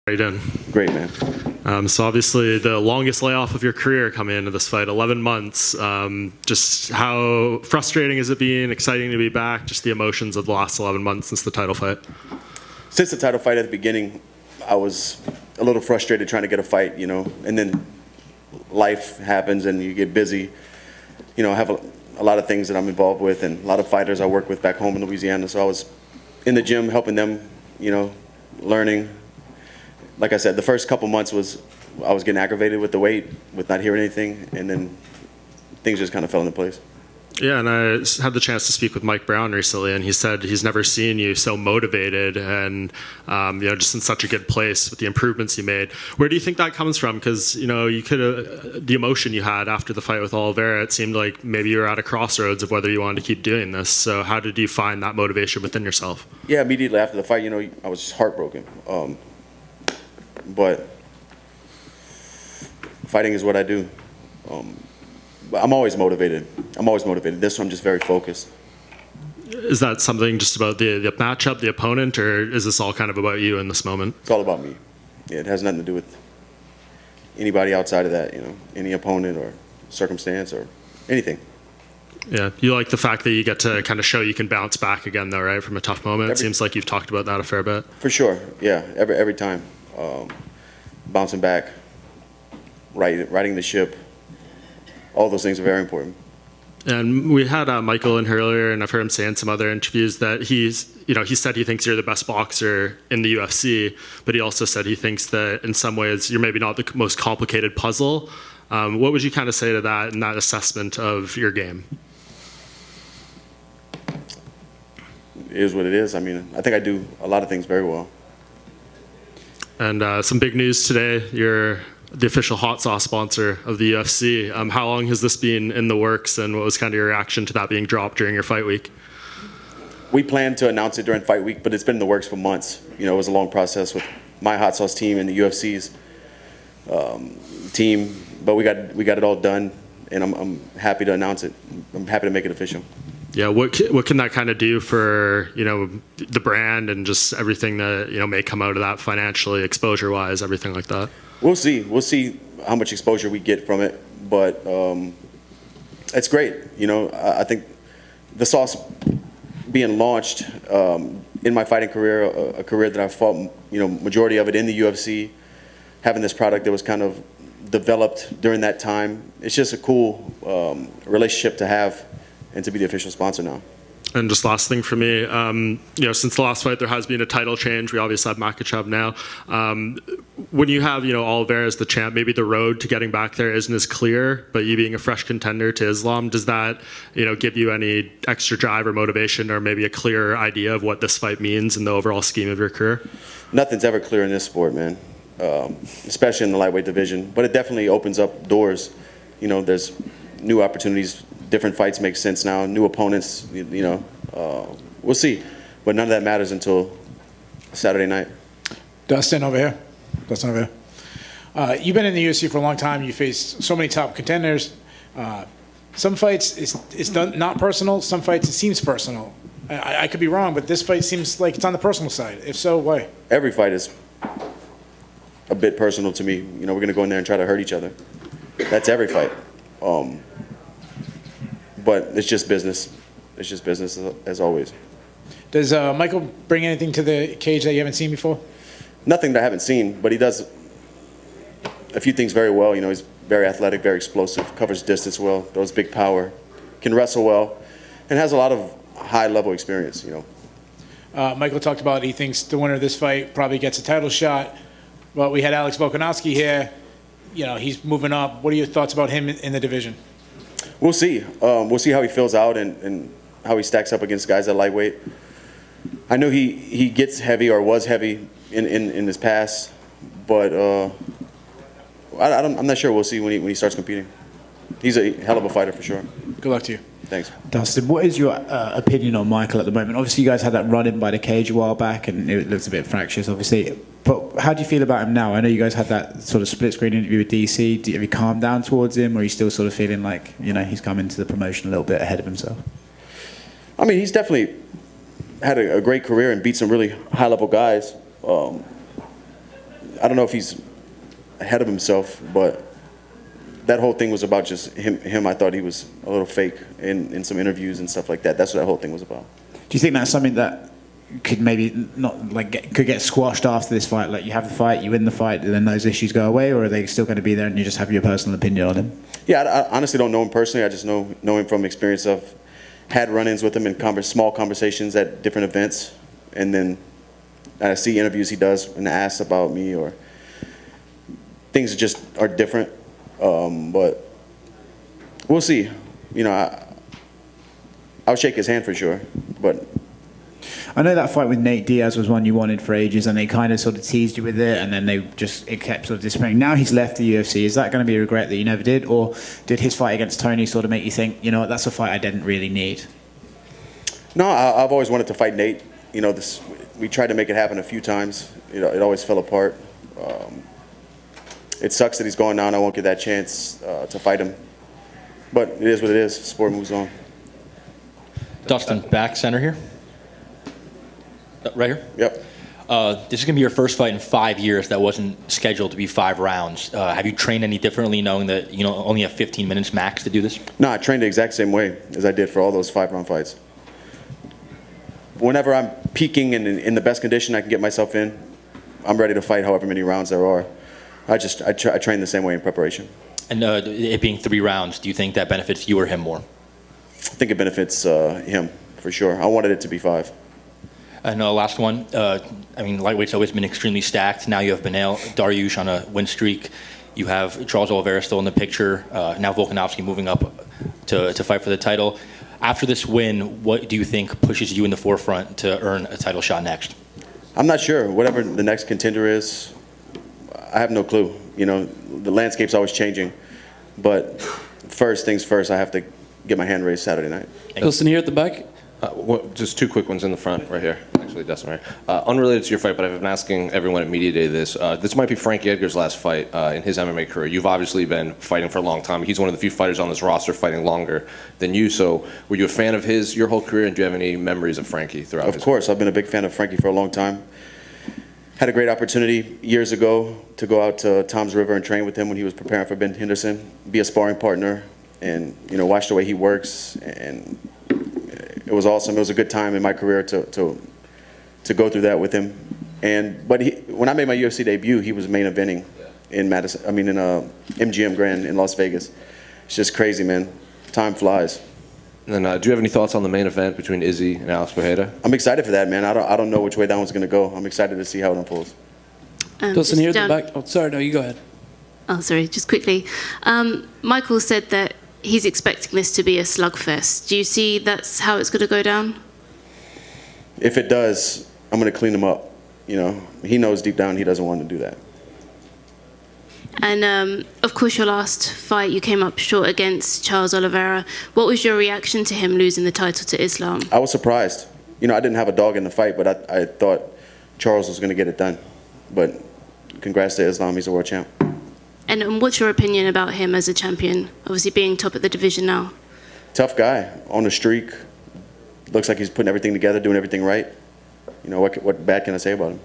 How you doing? Great, man. So obviously the longest layoff of your career coming into this fight, 11 months. Just how frustrating is it being? Exciting to be back? Just the emotions of the last 11 months since the title fight. Since the title fight at the beginning, I was a little frustrated trying to get a fight, and then life happens and you get busy. I have a lot of things that I'm involved with and a lot of fighters I work with back home in Louisiana. So I was in the gym helping them, learning. Like I said, the first couple months I was getting aggravated with the weight, with not hearing anything, and then things just kind of fell into place. Yeah, and I had the chance to speak with Mike Brown recently, and he said he's never seen you so motivated and just in such a good place with the improvements you made. Where do you think that comes from? Because you could the emotion you had after the fight with Oliveira, it seemed like maybe you were at a crossroads of whether you wanted to keep doing this. So how did you find that motivation within yourself? Yeah, immediately after the fight, I was just heartbroken. But fighting is what I do. But I'm always motivated. This one, I'm just very focused. Is that something just about the matchup, the opponent, or is this all kind of about you in this moment? It's all about me. Yeah, it has nothing to do with anybody outside of that, any opponent or circumstance or anything. Yeah, you like the fact that you get to kind of show you can bounce back again, though, right, from a tough moment? It seems like you've talked about that a fair bit. For sure, yeah, every time. Bouncing back, righting the ship, all those things are very important. And we had Michael in here earlier, and I've heard him say in some other interviews that he said he thinks you're the best boxer in the UFC, but he also said he thinks that in some ways you're maybe not the most complicated puzzle. What would you kind of say to that and that assessment of your game? It is what it is. I mean, I think I do a lot of things very well. And some big news today, you're the official hot sauce sponsor of the UFC. How long has this been in the works, and what was kind of your reaction to that being dropped during your fight week? We planned to announce it during fight week, but it's been in the works for months. It was a long process with my hot sauce team and the UFC's team, but we got it all done, and I'm happy to announce it. I'm happy to make it official. Yeah, what can that kind of do for the brand and just everything that may come out of that financially, exposure wise, everything like that? We'll see how much exposure we get from it, but it's great. I think the sauce being launched in my fighting career, a career that I fought majority of it in the UFC, having this product that was kind of developed during that time, it's just a cool relationship to have. And to be the official sponsor now. And just last thing for me, since the last fight, there has been a title change. We obviously have Makhachev now. When you have, Oliveira as the champ, maybe the road to getting back there isn't as clear, but you being a fresh contender to Islam, does that, give you any extra drive or motivation or maybe a clearer idea of what this fight means in the overall scheme of your career? Nothing's ever clear in this sport, man, especially in the lightweight division. But it definitely opens up doors. There's new opportunities. Different fights make sense now. New opponents, we'll see. But none of that matters until Saturday night. Dustin over here. You've been in the UFC for a long time. You faced so many top contenders. Some fights it's done not personal. Some fights it seems personal. I could be wrong, but this fight seems like it's on the personal side. If so, why? Every fight is a bit personal to me. We're going to go in there and try to hurt each other. That's every fight. But it's just business. It's just business as always. Does Michael bring anything to the cage that you haven't seen before? Nothing that I haven't seen, but he does a few things very well. He's very athletic, very explosive, covers distance well, throws big power, can wrestle well, and has a lot of high-level experience, Michael talked about he thinks the winner of this fight probably gets a title shot. Well, we had Alex Volkanovski here. He's moving up. What are your thoughts about him in the division? We'll see. We'll see how he fills out and how he stacks up against guys at lightweight. I know he gets heavy or was heavy in his past, but I'm not sure. We'll see when he starts competing. He's a hell of a fighter for sure. Good luck to you. Thanks. Dustin, what is your opinion on Michael at the moment? Obviously, you guys had that run-in by the cage a while back, and it looks a bit fractious, obviously. But how do you feel about him now? I know you guys had that sort of split-screen interview with DC. Have you calmed down towards him, or are you still sort of feeling like, he's come into the promotion a little bit ahead of himself? I mean, he's definitely had a great career and beat some really high-level guys. I I don't know if he's ahead of himself, but that whole thing was about just him. I thought he was a little fake in some interviews and stuff like that. That's what that whole thing was about. Do you think that's something that could maybe not could get squashed after this fight? Like you have the fight, you win the fight, and then those issues go away, or are they still going to be there and you just have your personal opinion on him? Yeah, I honestly don't know him personally. I just know him from experience. I've had run-ins with him in small conversations at different events, and then I see interviews he does and asks about me, or things just are different. But we'll see. You know, I'll shake his hand for sure, but. I know that fight with Nate Diaz was one you wanted for ages, and they kind of sort of teased you with it, and then it kept sort of disappearing. Now he's left the UFC. Is that going to be a regret that you never did, or did his fight against Tony sort of make you think, you know what, that's a fight I didn't really need? No, I've always wanted to fight Nate. You know, we tried to make it happen a few times. You know, it always fell apart. It sucks that he's gone now, and I won't get that chance to fight him. But it is what it is. Sport moves on. Dustin, back center here. Right here? Yep. This is going to be your first fight in 5 years that wasn't scheduled to be 5 rounds. Have you trained any differently, knowing that you only have 15 minutes max to do this? No, I trained the exact same way as I did for all those 5-round fights. Whenever I'm peaking and in the best condition I can get myself in, I'm ready to fight however many rounds there are. I train the same way in preparation. And it being 3 rounds, do you think that benefits you or him more? I think it benefits him, for sure. I wanted it to be 5. And last one, lightweight's always been extremely stacked. Now you have Beneil Dariush on a win streak. You have Charles Oliveira still in the picture. Now Volkanovski moving up to fight for the title. After this win, what do you think pushes you in the forefront to earn a title shot next? I'm not sure. Whatever the next contender is, I have no clue. You know, the landscape's always changing. But first things first, I have to get my hand raised Saturday night. Dustin here at the back. Just 2 quick ones in the front, right here. Actually, Dustin, right here. Unrelated to your fight, but I've been asking everyone at Media Day this. This might be Frankie Edgar's last fight in his MMA career. You've obviously been fighting for a long time. He's one of the few fighters on this roster fighting longer than you. So were you a fan of your whole career, and do you have any memories of Frankie throughout his career? Of course, I've been a big fan of Frankie for a long time. Had a great opportunity years ago to go out to Tom's River and train with him when he was preparing for Ben Henderson, be a sparring partner, and watch the way he works. And it was awesome. It was a good time in my career to go through that with him. But when I made my UFC debut, he was main eventing in MGM Grand in Las Vegas. It's just crazy, man. Time flies. And then, do you have any thoughts on the main event between Izzy and Alex Pereira? I'm excited for that, man. I don't know which way that one's going to go. I'm excited to see how it unfolds. Dustin here at the back. Oh, sorry, no, you go ahead. Oh, sorry, just quickly. Michael said that he's expecting this to be a slugfest. Do you see that's how it's going to go down? If it does, I'm going to clean him up. He knows deep down he doesn't want to do that. And, of course, your last fight, you came up short against Charles Oliveira. What was your reaction to him losing the title to Islam? I was surprised. I didn't have a dog in the fight, but I thought Charles was going to get it done. But congrats to Islam. He's a world champ. And what's your opinion about him as a champion, obviously being top at the division now? Tough guy, on the streak. Looks like he's putting everything together, doing everything right. What bad can I say about him?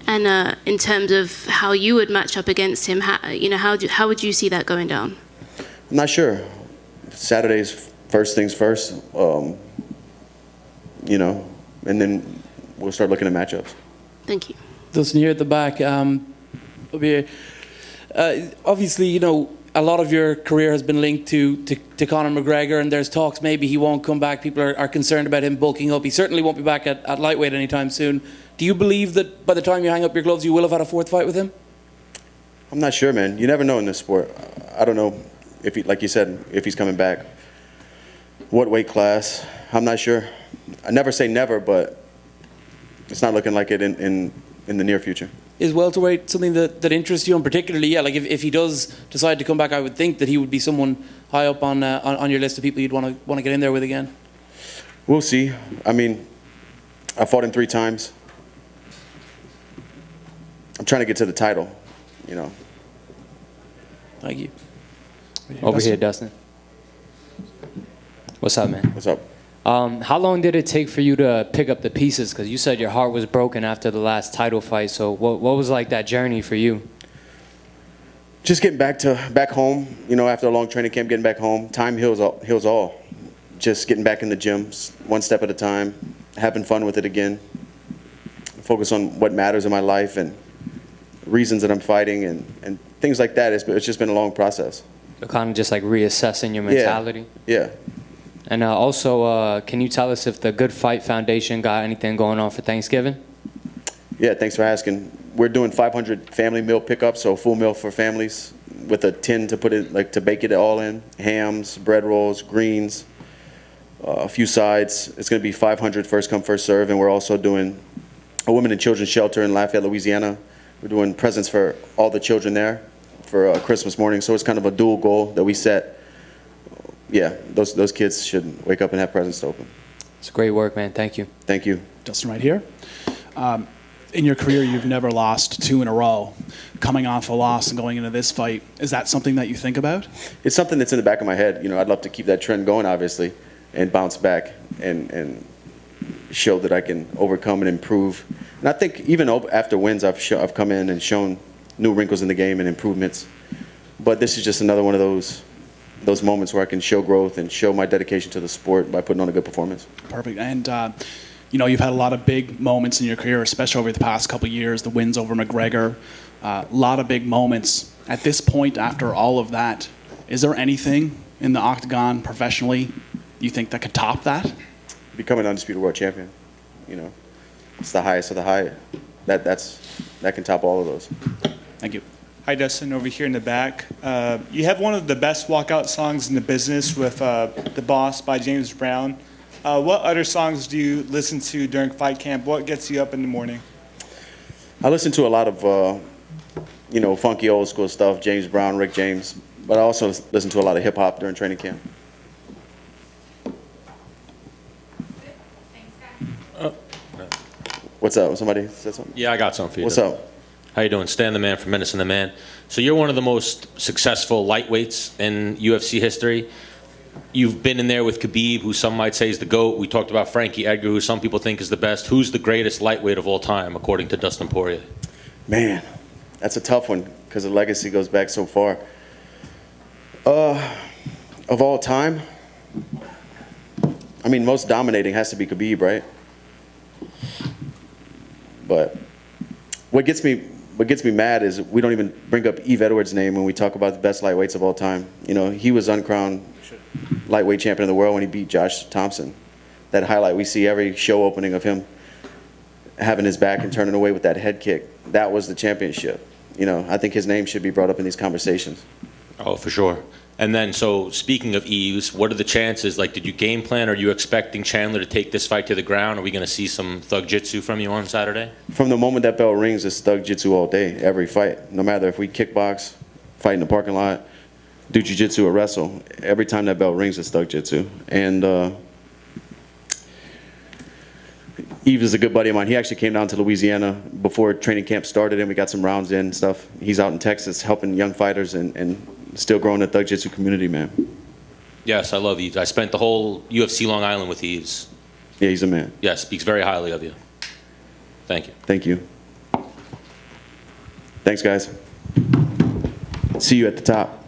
And in terms of how you would match up against him, how would you see that going down? I'm not sure. Saturday's first things first, and then we'll start looking at matchups. Thank you. Dustin here at the back. Obviously, a lot of your career has been linked to Conor McGregor, and there's talks maybe he won't come back. People are concerned about him bulking up. He certainly won't be back at lightweight anytime soon. Do you believe that by the time you hang up your gloves, you will have had a 4th fight with him? I'm not sure, man. You never know in this sport. I don't know if like you said, if he's coming back. What weight class? I'm not sure. I never say never, but it's not looking like it in the near future. Is welterweight something that interests you? And particularly, if he does decide to come back, I would think that he would be someone high up on your list of people you'd want to get in there with again. We'll see. I fought him 3 times. I'm trying to get to the title, Thank you. Over here, Dustin. What's up, man? What's up? How long did it take for you to pick up the pieces? Because you said your heart was broken after the last title fight. So what was like that journey for you? Just getting back home, after a long training camp, getting back home. Time heals all. Just getting back in the gym, one step at a time, having fun with it again. Focus on what matters in my life and reasons that I'm fighting and things like that. It's just been a long process. So kind of just like reassessing your mentality? Yeah. And also, can you tell us if the Good Fight Foundation got anything going on for Thanksgiving? Yeah, thanks for asking. We're doing 500 family meal pickups, so a full meal for families with a tin to put it, to bake it all in. Hams, bread rolls, greens, a few sides. It's going to be 500 first come, first serve, and we're also doing a women and children's shelter in Lafayette, Louisiana. We're doing presents for all the children there for Christmas morning, so it's kind of a dual goal that we set. Yeah, those kids should wake up and have presents to open. It's great work, man. Thank you. Thank you. Dustin, right here. In your career, you've never lost 2 in a row. Coming off a loss and going into this fight, is that something that you think about? It's something that's in the back of my head. I'd love to keep that trend going, obviously, and bounce back and show that I can overcome and improve. And I think even after wins, I've come in and shown new wrinkles in the game and improvements. But this is just another one of those moments where I can show growth and show my dedication to the sport by putting on a good performance. Perfect. And you've had a lot of big moments in your career, especially over the past couple of years, the wins over McGregor, a lot of big moments. At this point, after all of that, is there anything in the octagon professionally you think that could top that? Become an undisputed world champion. It's the highest of the high. That can top all of those. Thank you. Hi, Dustin, over here in the back. You have one of the best walkout songs in the business with The Boss by James Brown. What other songs do you listen to during fight camp? What gets you up in the morning? I listen to a lot of, funky old school stuff, James Brown, Rick James, but I also listen to a lot of hip hop during training camp. What's up? Somebody said something? Yeah, I got something for you. What's up? How you doing? Stan the Man from Menace and the Man. So you're one of the most successful lightweights in UFC history. You've been in there with Khabib, who some might say is the GOAT. We talked about Frankie Edgar, who some people think is the best. Who's the greatest lightweight of all time, according to Dustin Poirier? Man, that's a tough one because the legacy goes back so far. Of all time, most dominating has to be Khabib, right? But what gets me mad is we don't even bring up Yves Edwards' name when we talk about the best lightweights of all time. He was uncrowned lightweight champion of the world when he beat Josh Thompson. That highlight we see every show opening of him having his back and turning away with that head kick. That was the championship. I think his name should be brought up in these conversations. Oh, for sure. And then, so speaking of Yves, what are the chances? Did you game plan? Are you expecting Chandler to take this fight to the ground? Are we going to see some thug jitsu from you on Saturday? From the moment that bell rings, it's thug jitsu all day, every fight. No matter if we kickbox, fight in the parking lot, do jiu-jitsu or wrestle. Every time that bell rings, it's thug jitsu. And Yves is a good buddy of mine. He actually came down to Louisiana before training camp started, and we got some rounds in and stuff. He's out in Texas helping young fighters and still growing the thug jitsu community, man. Yes, I love Yves. I spent the whole UFC Long Island with Yves. Yeah, he's a man. Yes, speaks very highly of you. Thank you. Thank you. Thanks, guys. See you at the top.